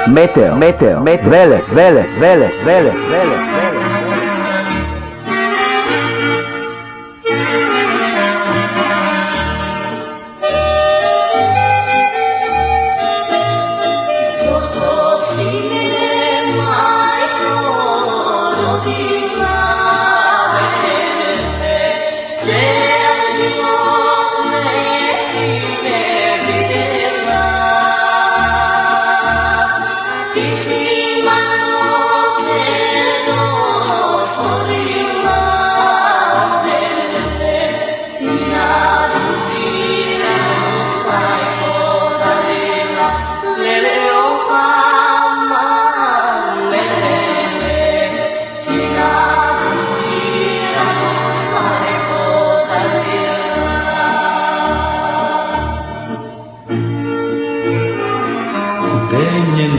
Meteo, Vélez.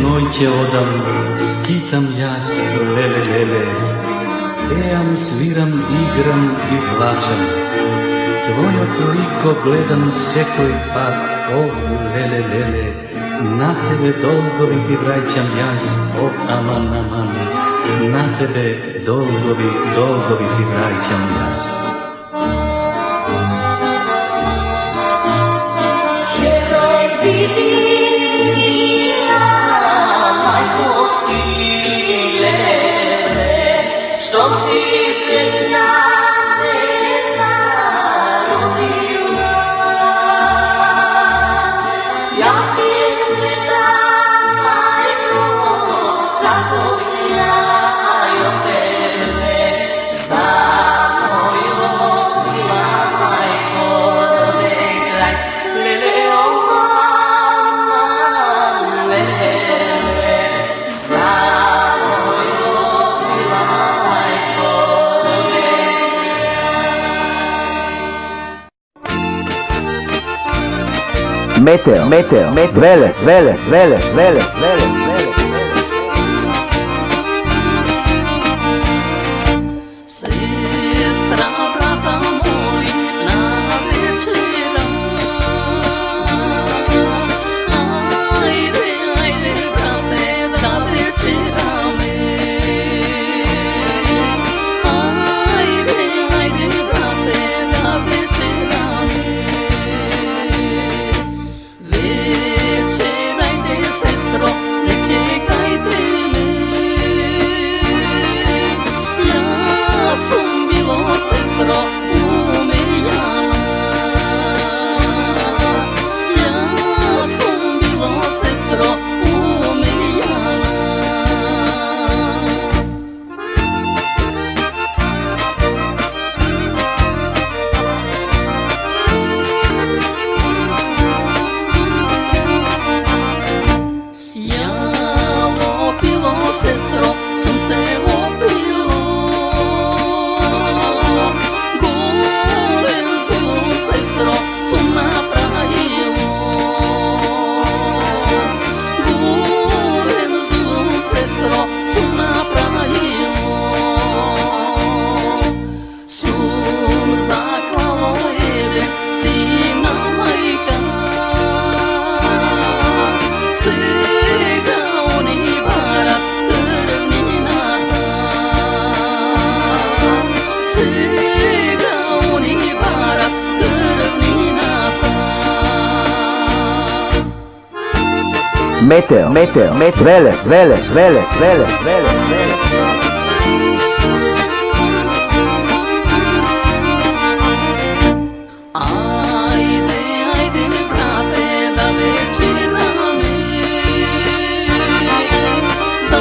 Noće odam, skitam jas, lele, pejam, sviram, igram i plačam. Tvojo toliko gledam sekoj pat, lele, na tebe dolgovi ti vraćam jas, aman, na tebe dolgovi ti vraćam jas. Meteo, Vélez. Sestra brata moli na večera, ajde brate da večerame, ajde brate da večerame. Večerajte sestro, ne čekajte me, ja sam bilo sestro umijala, ja sam bilo sestro umijala. Ja lopilo sestro, sam se opilo, golem zlom sestro sam napravilo, golem zlom sestro sam napravilo. Sum zaklalo jeden sina majka, svega oni bara krvninata, svega oni bara krvninata. Meteo, Vélez. Ajde brate da večerame, za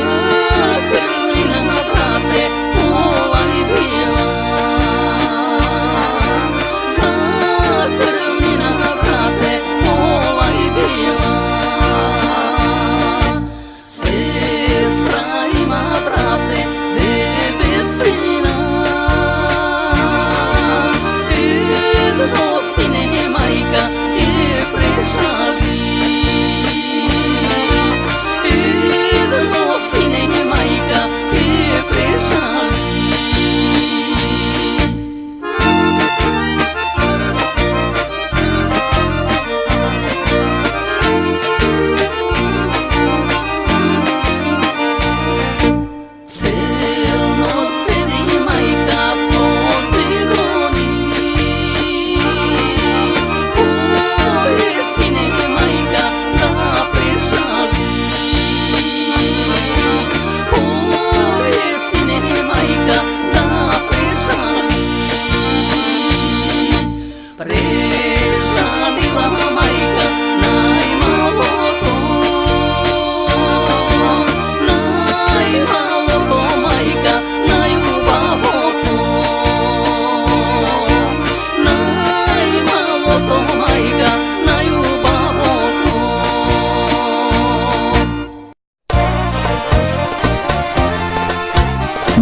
krvnina brate pola i bila, za krvnina brate pola i bila. Sestra ima brate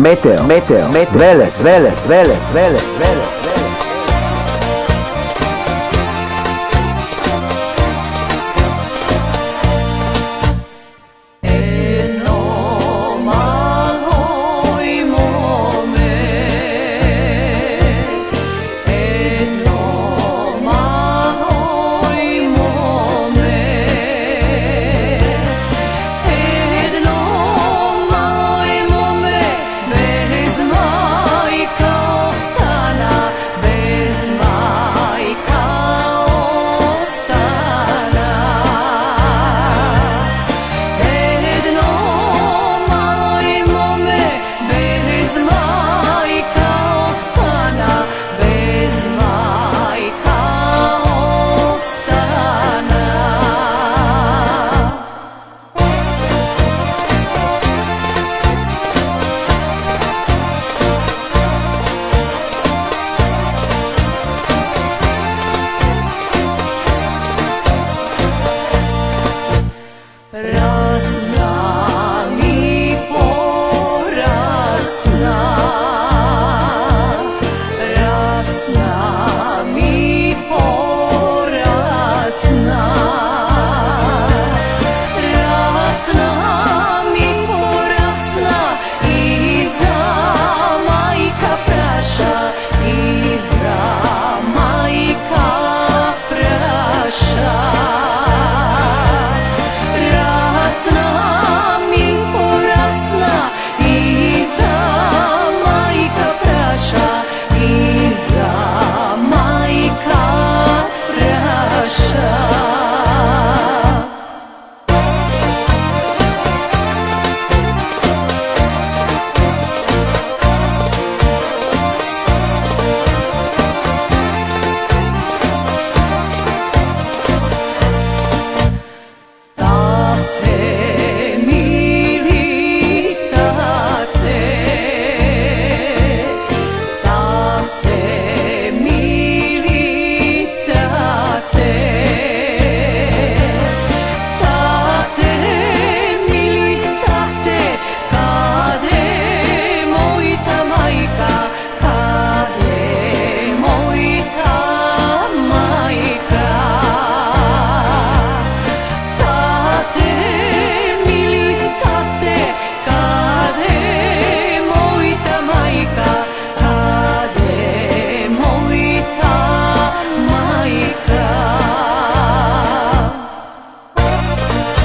Meteo, Meteo, Veles, Veles, Veles, Veles, Veles.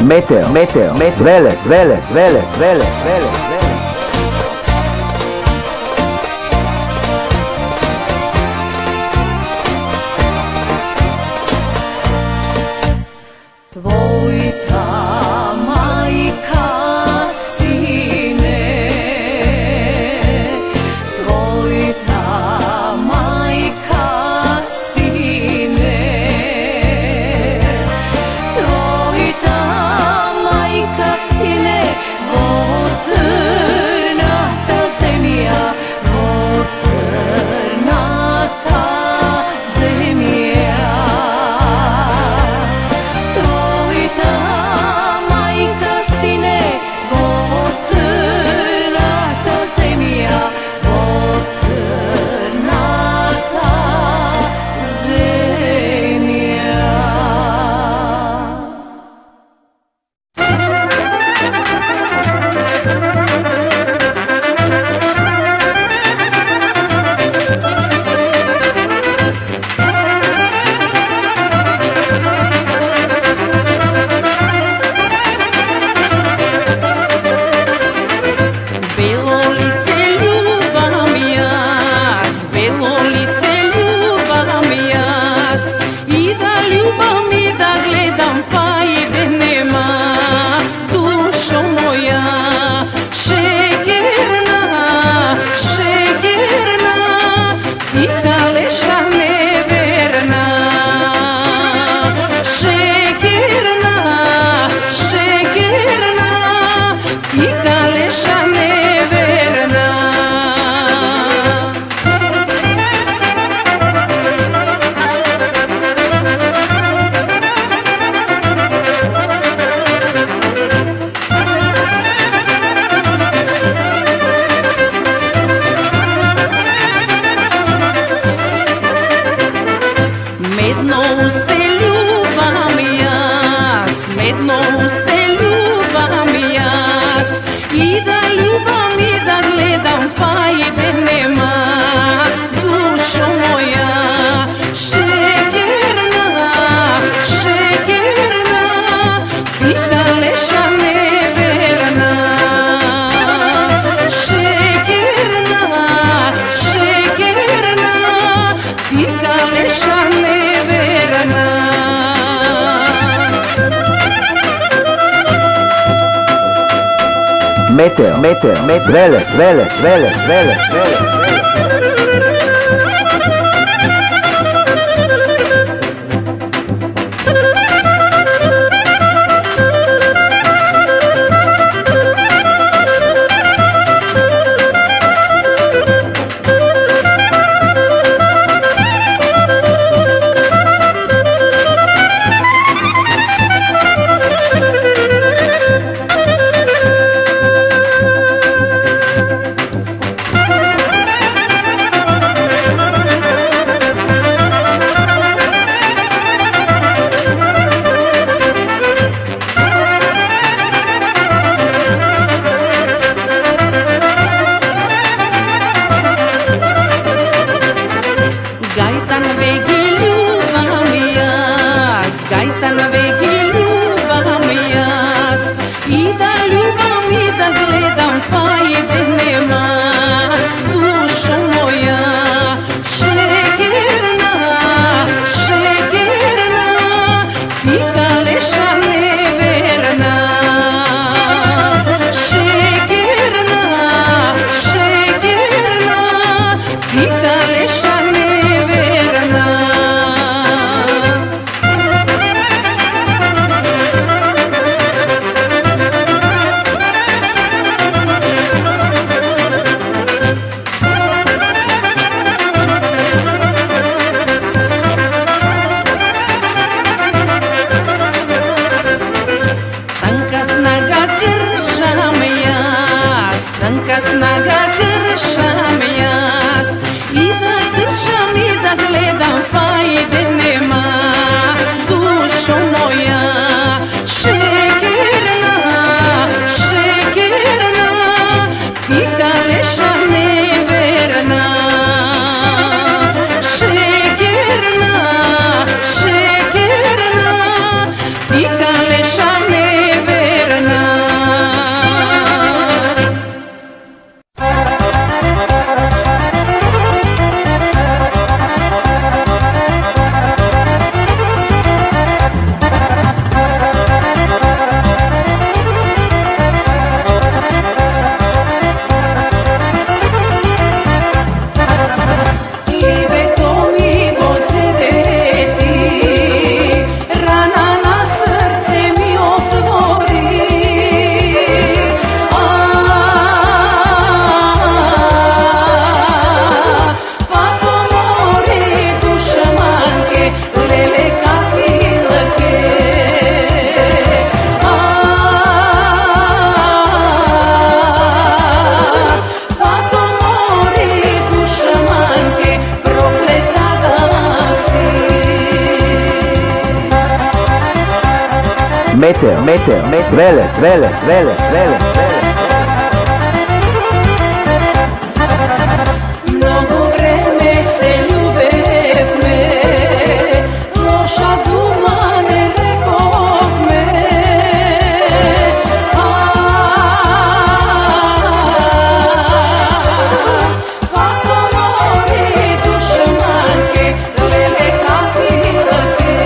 Meteo, Meteo, Veles, Veles, Veles, Veles, Veles, Veles. Tvojita majka sine, tvojita majka sine, tvojita majka sine, vocu Meteo, Veles, Veles, Veles, Veles, Veles. Meteo, Veles, Veles, Veles, Veles, Veles. Mnogo vreme se ljubevme, loša duma ne rekovme. Fato mori dušmanke, lele katilke.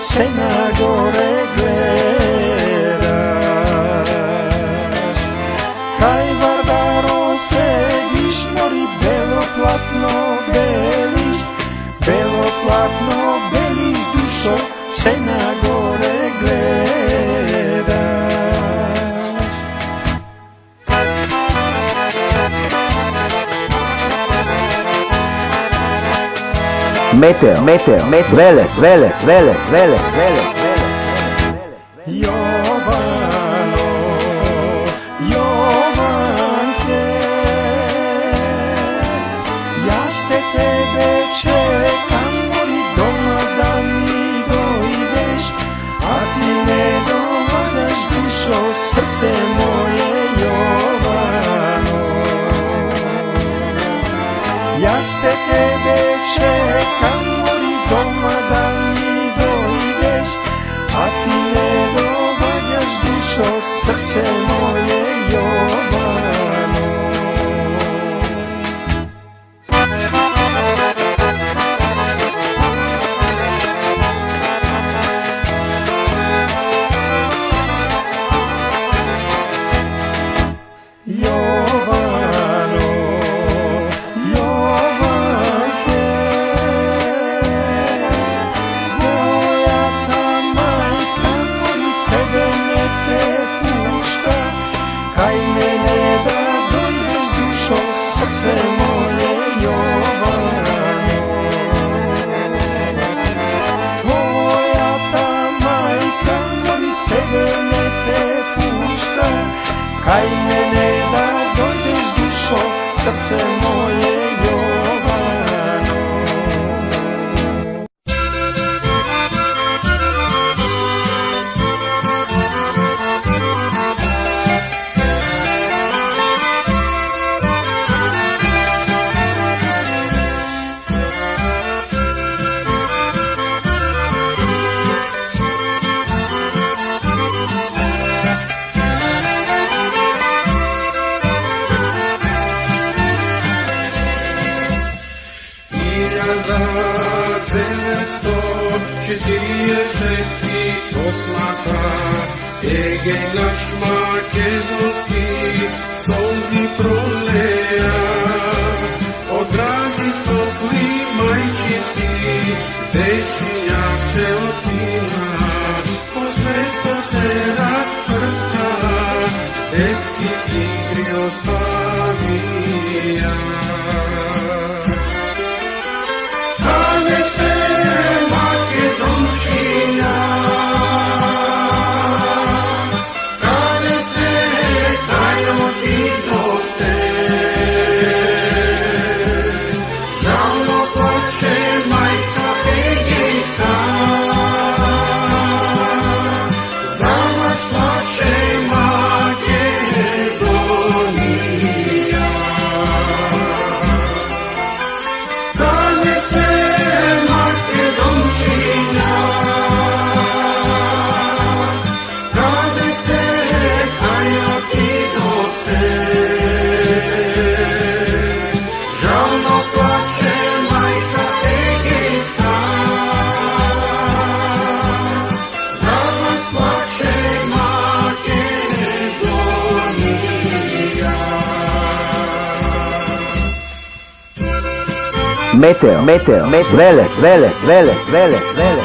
se na gore gledaš. Kaj Vardaro sediš, mori belo platno beliš, belo platno beliš, dušo se na gore gledaš. Meteo, Meteo, Meteo, Veles, Veles, Veles, Veles, Veles, Veles. Jovano, Jovanke, ja ste tebe čekam, mori doma da mi dojdeš, a ti ne dovadaš, dušo, srce moje, Jovano. Ja ste tebe čekam, mori doma da mi dojdeš, a ti ne dovaljaš, dušo, srce moje, Jovano. Jovano, Jovanke, moja ta majka, mori tebe ne prepušta, kaj mene da dojdeš, dušo, srce moje, Jovano. Tvoja ta majka, mori tebe ne prepušta, kaj mene da dojdeš, dušo, srce moje, Jovano. Ege lašma kedoski solzi proleja, odradi topli majčinski, dešinja se otina, po svetu se rasprska, detski tigri ostavija. Kane se Makedončina, Meteo, Meteo, Meteo, Veles, Veles, Veles, Veles, Veles, Veles.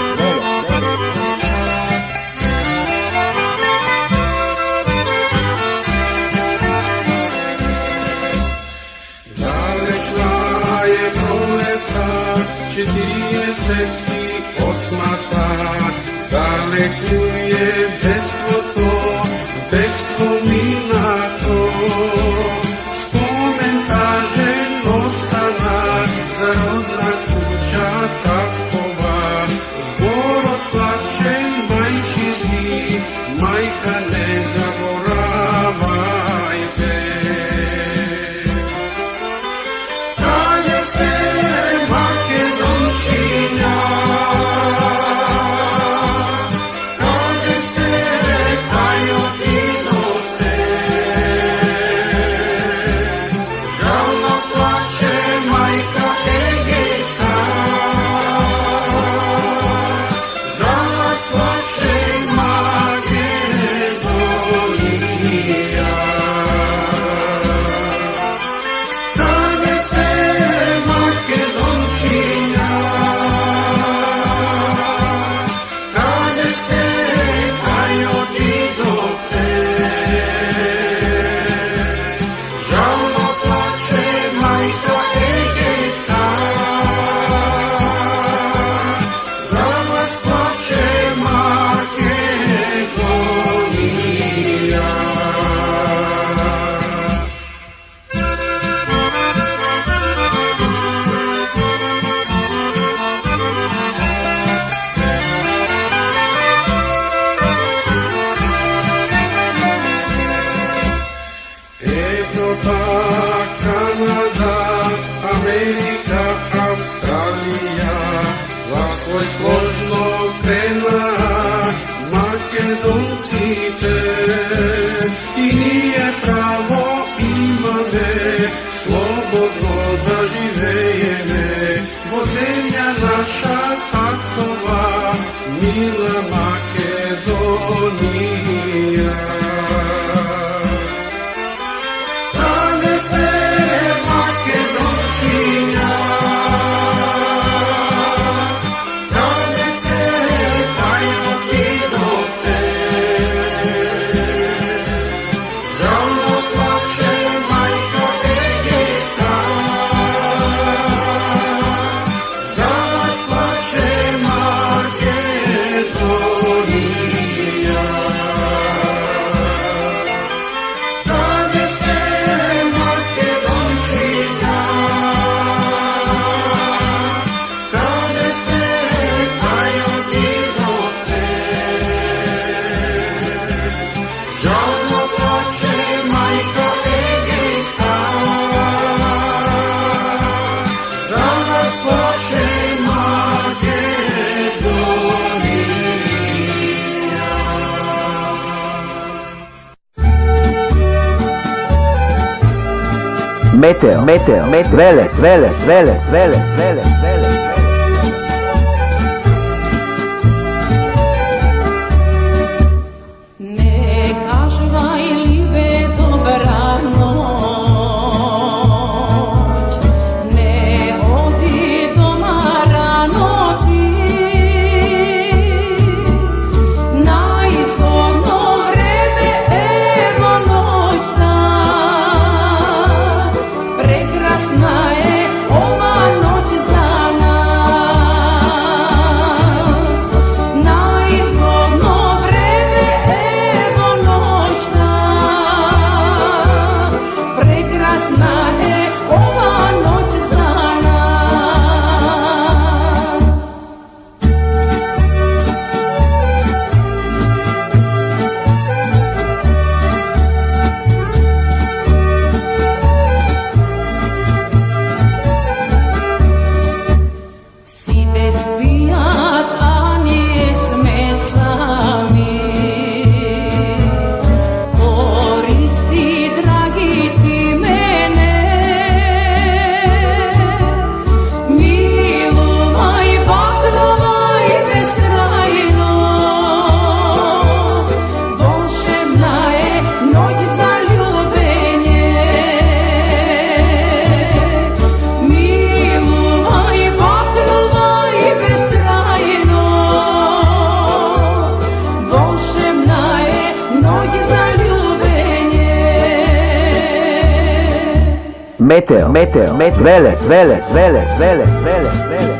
Dalečna je proleta, 48, dalekuje detstvo to, detstvo minato, spomen kaže ostanak, zarodna kuća takova, zbor otplaćen majčinski, majka ne zaboravajte. Dalje se Makedončina, dalje se kaj otidoste, žalno plače majka Egejska, za vas mila Makedonija. Rade se Makedončinja, rade se tajno ti do te. Žalno plače majka Egejska, za vas plače Makedonija. Rade se Makedončinja, rade se tajno ti do te. Žalno plače majka Egejska, za vas plače Makedonija. Meteor, Meteor, Meteor, Veles, Veles, Veles, Veles, Veles, Veles. Ne kažvaj libe dobra noć, ne odi doma rano ti, na izgodno vreme evo noć da, prekrasna je ova noć za nas, na izgodno vreme evo noć da, prekrasna je ova noć za nas. Side spijat, a nisme sami, koristi dragi ti mene, milovaj baklava i beskrajno, volšebna je noć za ljubenje, milovaj baklava i beskrajno, volšebna je noć za ljubenje. Meteor, Meteor, Meteor, Veles, Veles, Veles, Veles, Veles, Veles.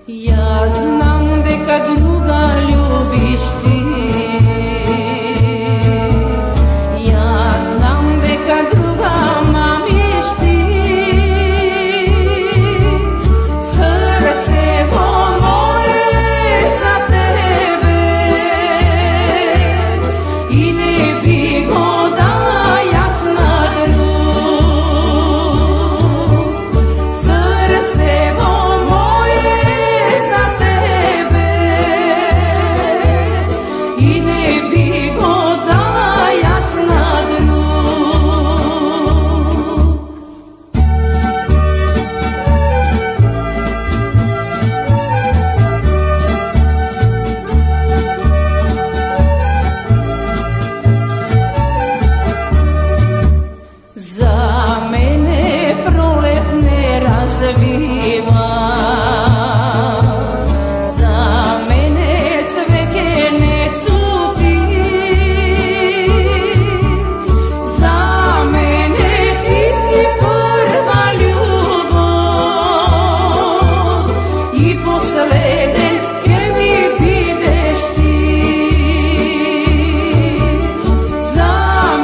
Ja znam deka druga ljubiš ti, ja znam deka druga mamiš ti, srce moje za tebe i ne bi go dala jasna drug, srce moje za tebe i ne bi go dala jasna drug. Za mene prolet ne razviva, za mene cveke ne cuti, za mene ti si prva ljubav i posleden ke mi bideš ti, za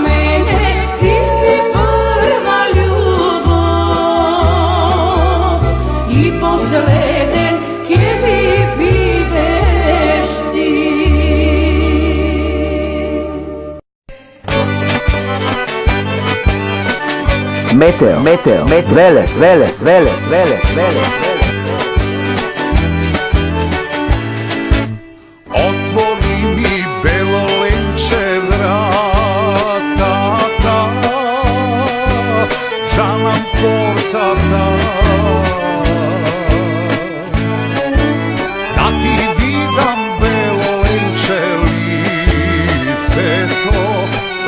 mene ti si prva ljubav i posleden ke mi bideš ti. Meteor, Meteor, Meteor, Veles, Veles, Veles, Veles, Veles. Otvori mi belo lenče vrata, tata, da ti vidam belo lenče lice to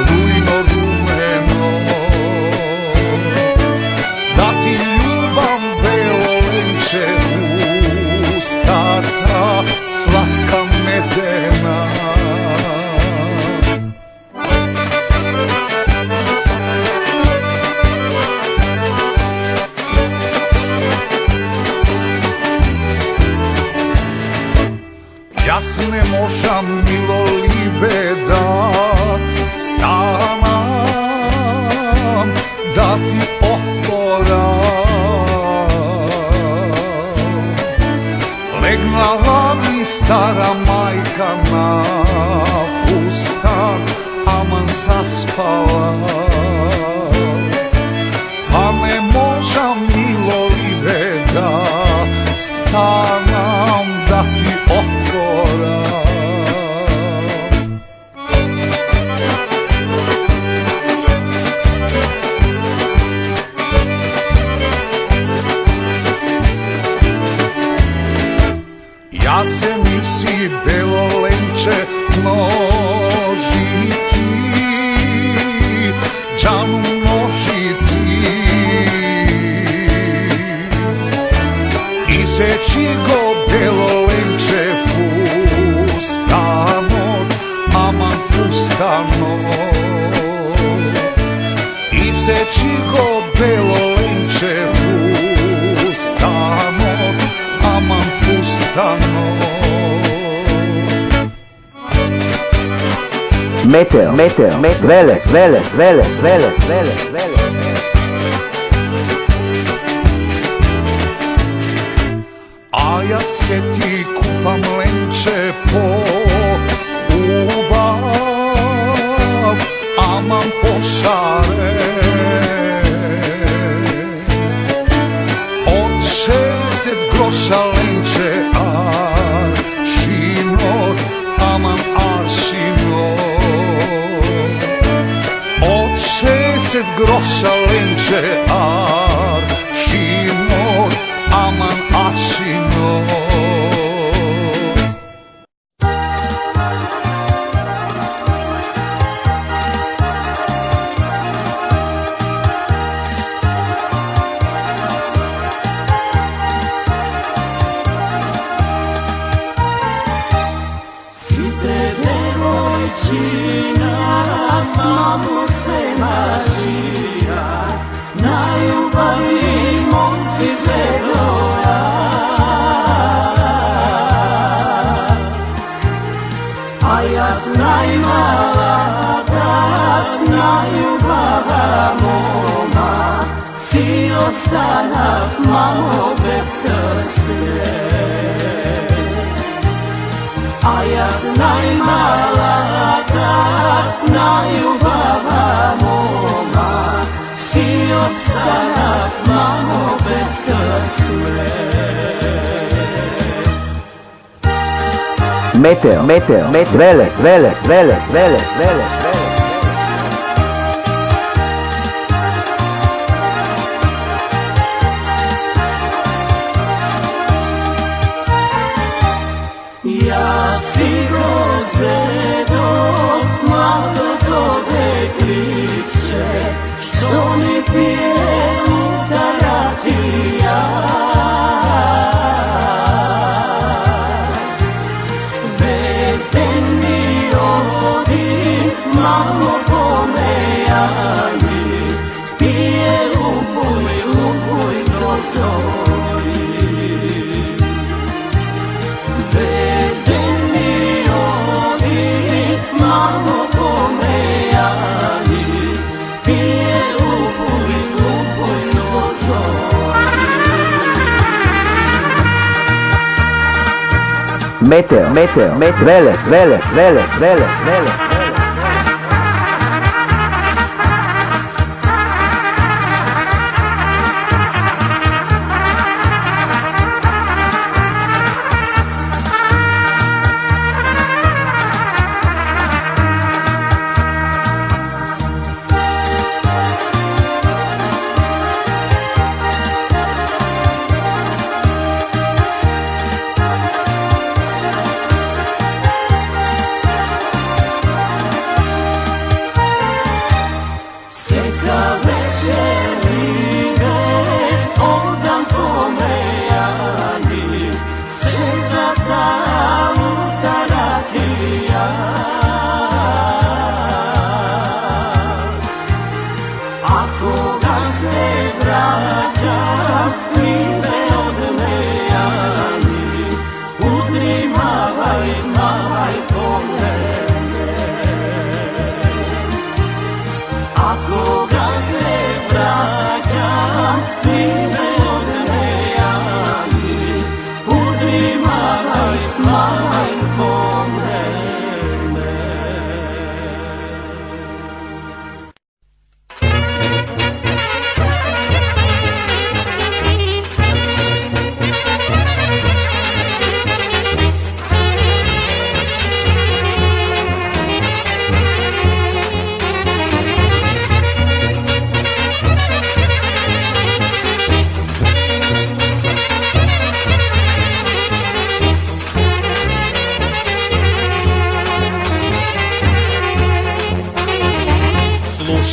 rujno rumeno, da ti ljubam belo lenče ustata slatka medena. Ja se ne možam milo libe da stanam, da ti otvoram. Legnala mi stara majka na fustan, aman zaspala. Pa ne možam milo libe da stanam, da ti otvoram. Ja se nisi belo lenče nožici, džanu nožici, iseći go belo lenče fustanog, aman fustanog, iseći go belo lenče fustanog, aman fustanog. Meteor, meteor, Veles, Veles, Veles, Veles, Veles, Veles. A ja sjeti kupam lenče po ubav, aman pošare. Od 60 groša lenče aršinot, aman aršinot. Od 60 groša lenče aršinot, aman aršinot. Mamu se mašina, na ljubavi momci zedoja. A ja znaj mala dat na ljubava moma, si ostanat mamo bez krste. A ja znaj mala dat na ljubava moma, si ostanat mamo bez krste. Meteor, meteor, Veles, Veles, Veles, Veles, Veles. Ja sigurno zedot malo dobe krivče, što mi pije utaratija. Vezden mi odit malo pomejani, pije lupuj, lupuj do zori. Malo pomejani, pije lupuj, lupuj do zori. Meteor, meteor, Veles, Veles, Veles, Veles, Veles.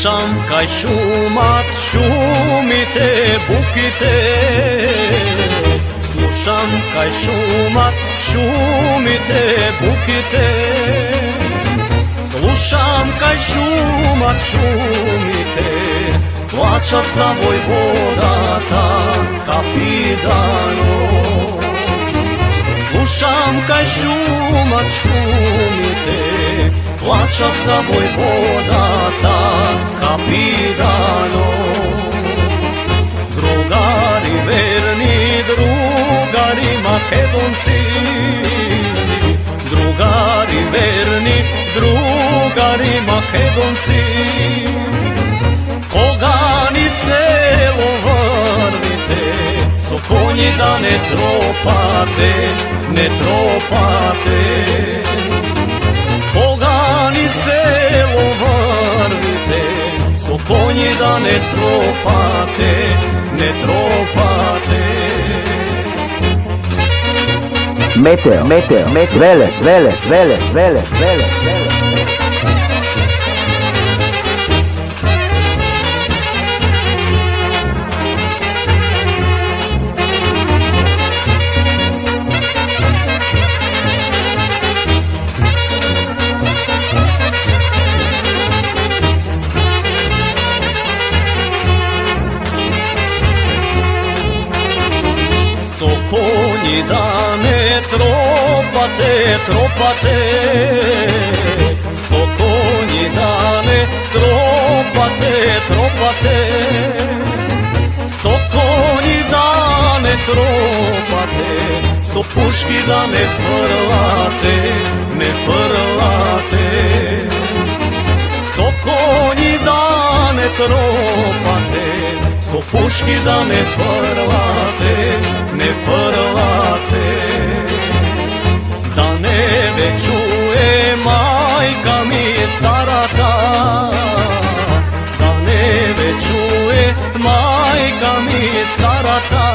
Slušam kaj šumat, šumite, bukite. Slušam kaj šumat, šumite, bukite. Slušam kaj šumat, šumite, plačat za vojvodata kapitano. Slušam kaj šumat, šumite, plačat za vojvodata kapitano. Drugari verni, drugari makedonci, drugari verni, drugari makedonci, koga ni selo vrnite, so konji da ne tropate, ne tropate. Koga ni selo vrnite, so konji da ne tropate, ne tropate. Meteo, meteo, meteo, Veles, Veles, Veles, Veles, Veles, Veles. Konji da ne tropate, tropate. So konji da ne tropate, tropate. So konji da ne tropate, so puški da ne frlate, ne frlate. So konji da ne tropate, so puški da ne frlate, ne frlate. Da nebe čuje majka mi starata, da nebe čuje majka mi starata,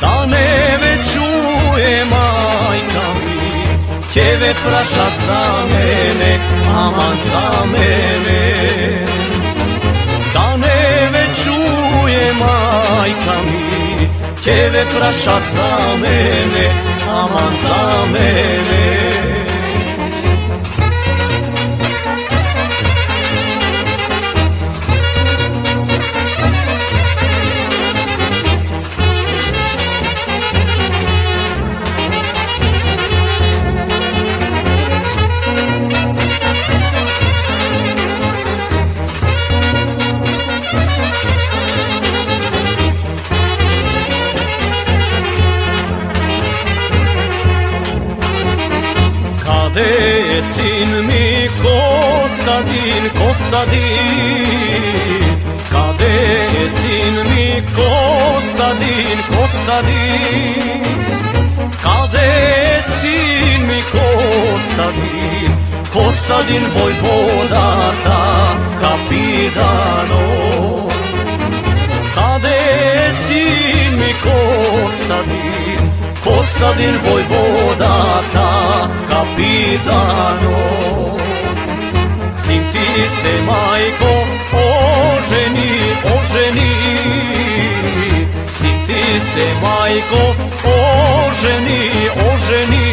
da nebe čuje majka mi, ćeve praša za mene, aman za mene. Da nebe čuje majka mi, ćeve praša za mene, aman za mene. Kade je sin mi Kostadin, Kostadin? Kade je sin mi Kostadin, Kostadin? Kade je sin mi Kostadin, Kostadin vojvodata kapitano? Kade je sin mi Kostadin, Kostadin vojvodata kapitano? Sin ti se majko majko, oženi, oženi.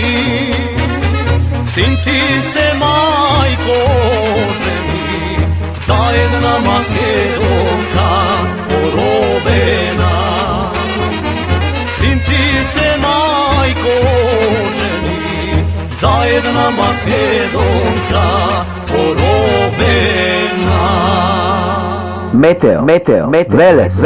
Sin ti se, majko, oženi, zajedna Makedonka porobena. Sin ti se, majko, oženi, zajedna Makedonka porobena. Meteo, Veles,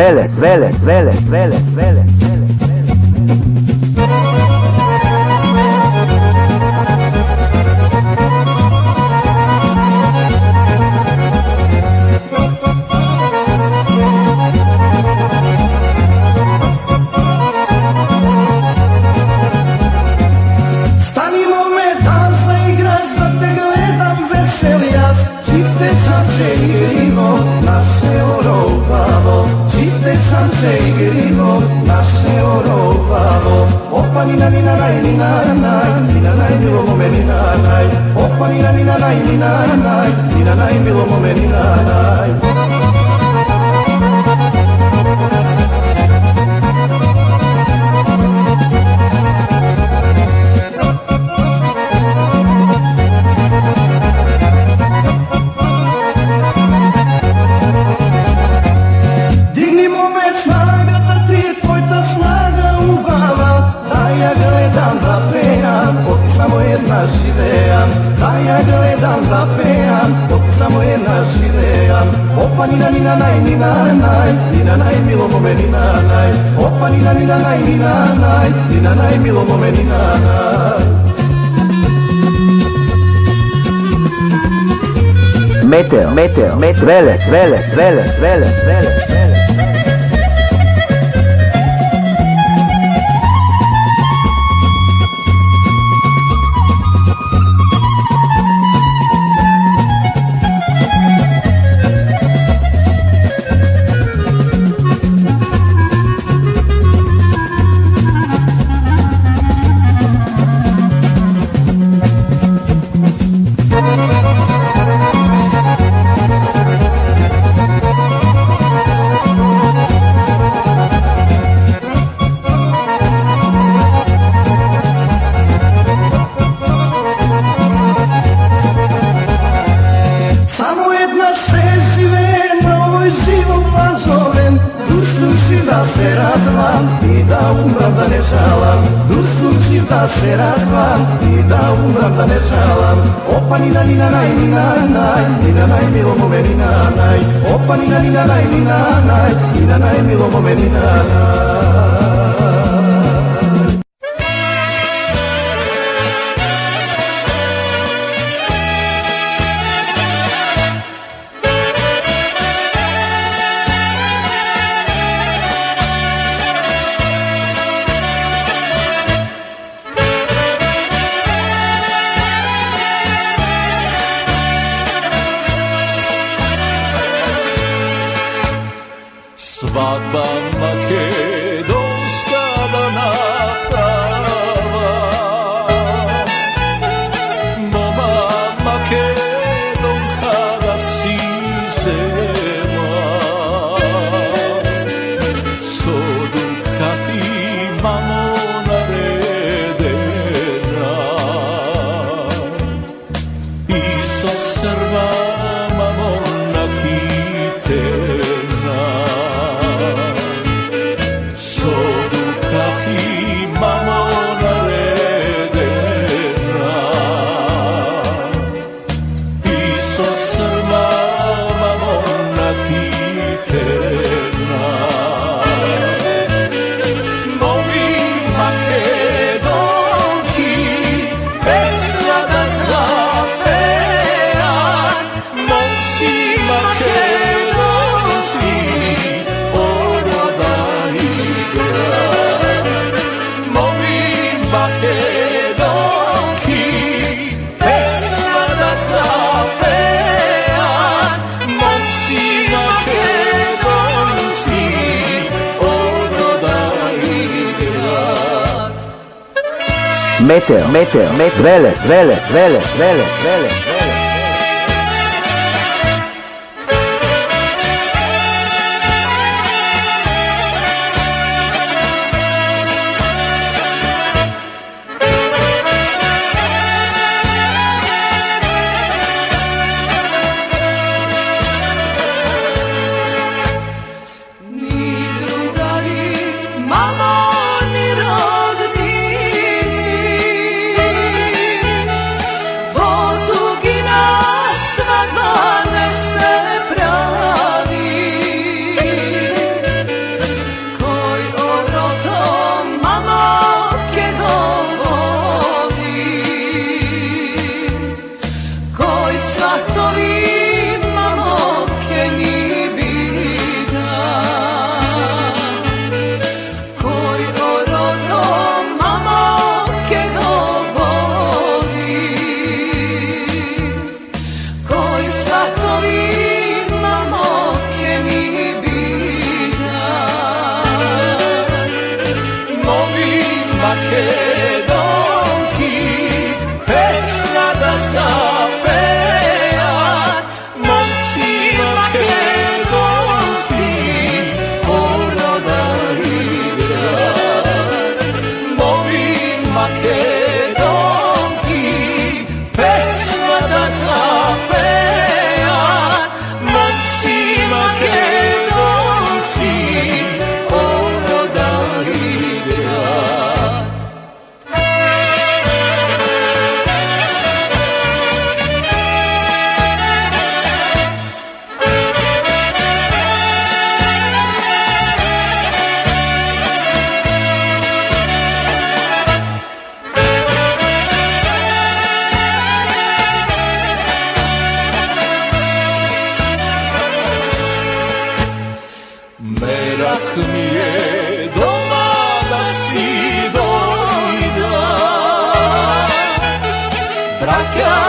Svadba makedonska dana prava, moma Makedonka da si zema, sodu kati mamo naredena, iso srva mamo nakitena. Meteo, Veles.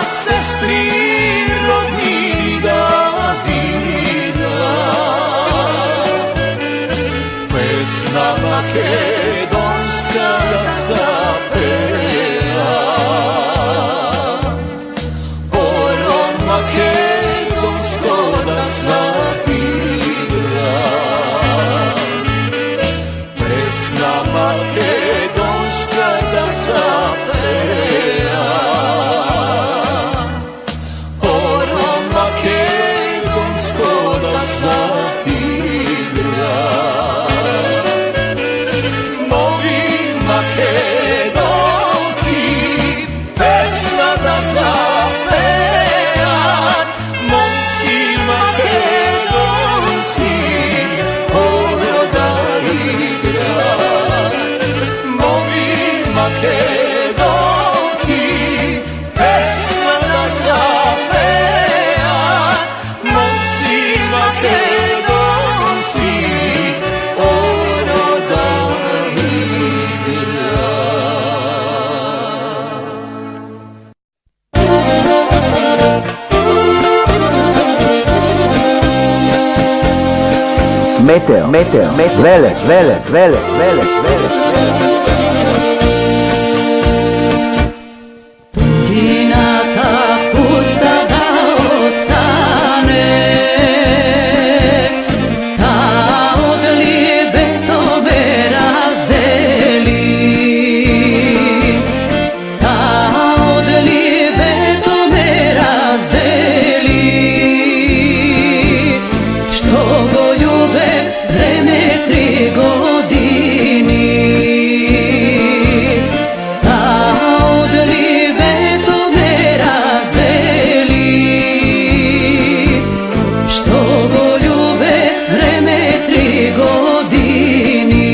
sestri rodni da dira. Pesma makedonska da zapeva, oro makedonsko da zapira. Pesma makedonska da zapeva, oro makedonsko da zapira. Moji makedonki pesma da zapevat, momci makedonci oro da igrat. Moji makedonki pesma da zapevat, momci makedonci oro da igrat. Meteor, Vélez, Vélez, Vélez, Vélez, Vélez, Vélez. Dinata pusta da ostane, ta od libetove razdeli, ta od libetove razdeli, što go ljube vreme 3 godini. Ta od libetove razdeli, što go ljube vreme 3 godini.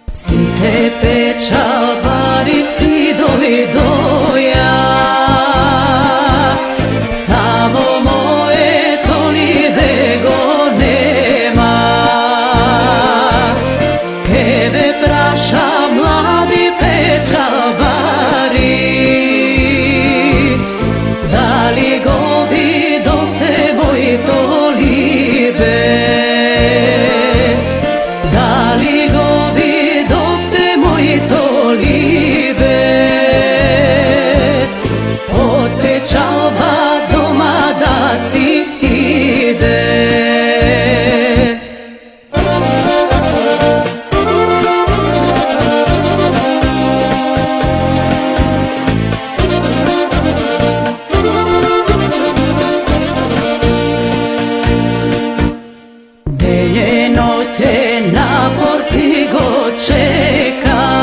Site pečal pari sidovi doja, samo moje tolive go nema. Keve praša mladi pečal bari, da li go vidovte moji tolive, da li go vidovte moji tolive, od pečalba doma da si ide. Deje noće na porti go čekam,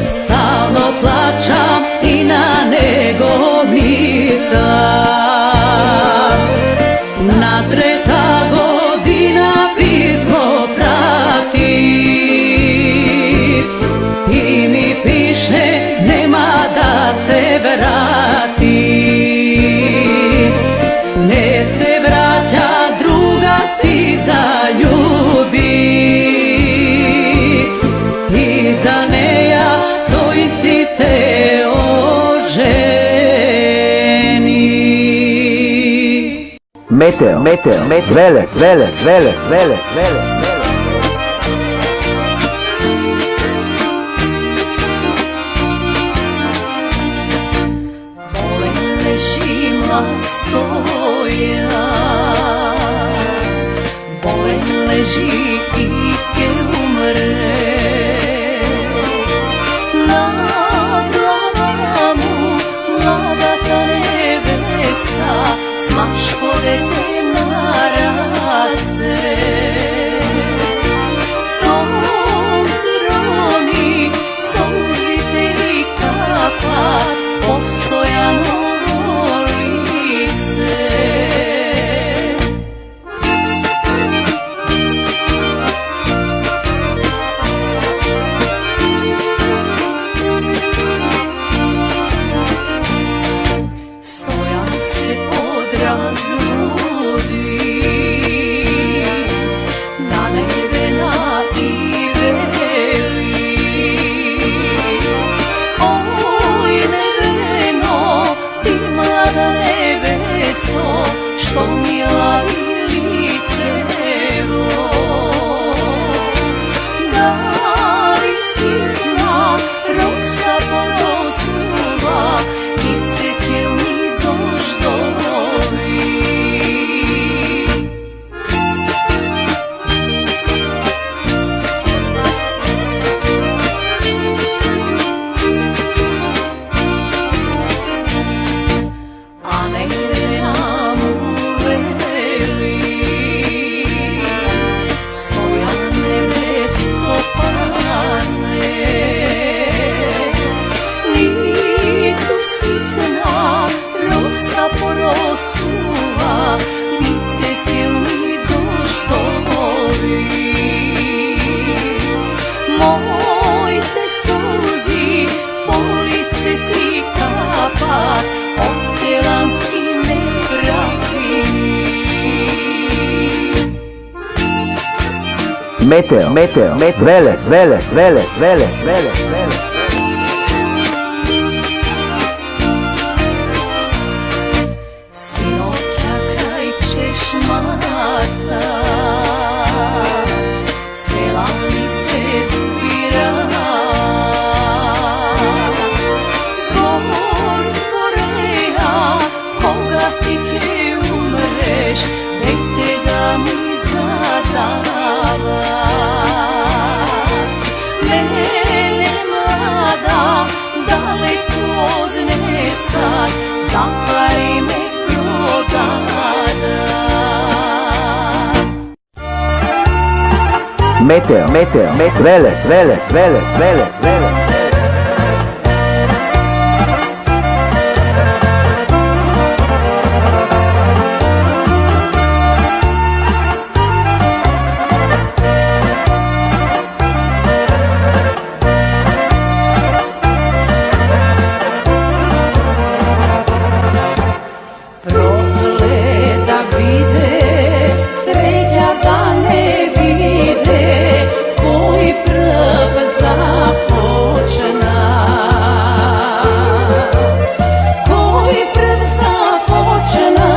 stalno plačam i na nego misam. Na 3. godina pismo prati i mi piše nema da se vrati. Ne se vraća, druga si zaljubi, i za neja toj si se oženi. Meteor, Vélez, Vélez, Vélez, Vélez, Vélez, Vélez. Leži mlastoja, bolen leži i ke umre. Na glavu mlada ta nevesta, smaško dete na race. Meteo, Veles, Sinoća kraj češmata, sela mi se svira. Zboreja, koga ti ke umreš, nek te da mi zadava. Mene mlada, daleko odnesat, zapari me prodada. Meteo, Veles. Progleda vide, sreća da ne vide, koji prv započna. Koji prv započna,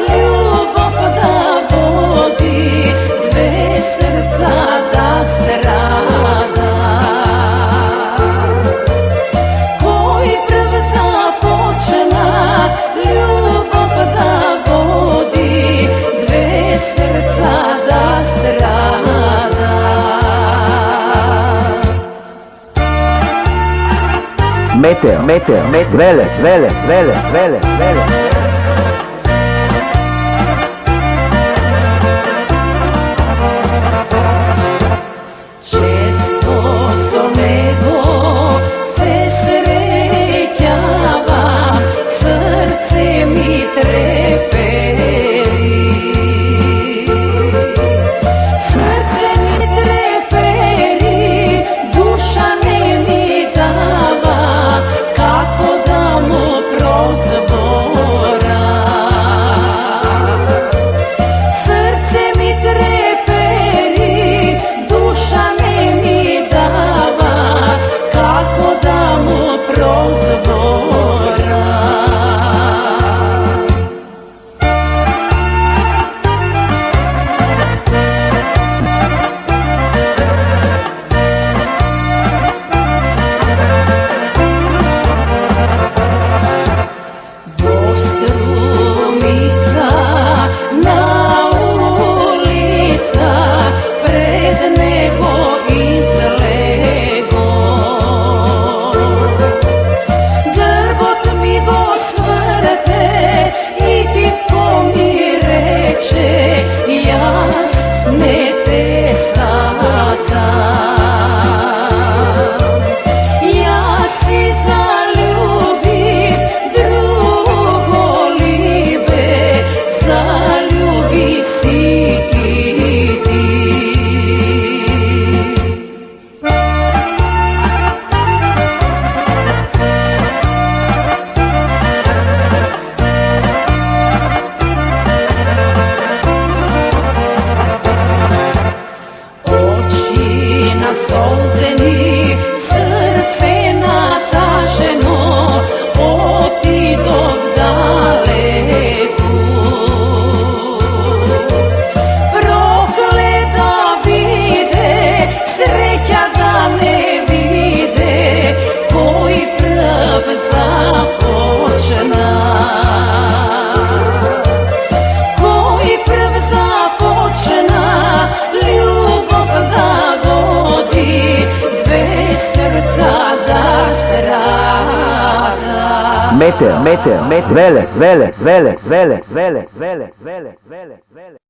ljubav da vodi, dve srca da strada. Koji prv započna, ljubav da vodi, dve srca da strada. Meteo, Veles. Često sonego se srećava, srce mi treperi. Srce mi treperi, duša ne mi dava, kako da mu prozbora. Srce mi treperi, duša ne mi dava, kako da mu prozbora. Strumica na ulica, pred nebo izlego. Grbot mi bo svrte i tivko mi reče, jas ne te sakam. Ja si zaljubim drugo libe, zaljubi si i ti. Oči nasolzeni, srce nataženo, otidov daleku. Progleda vide, sreća da ne vide, koji prv započna. Koji prv započna, ljubav da vodi, dve srca da strada. Meteo, Veles.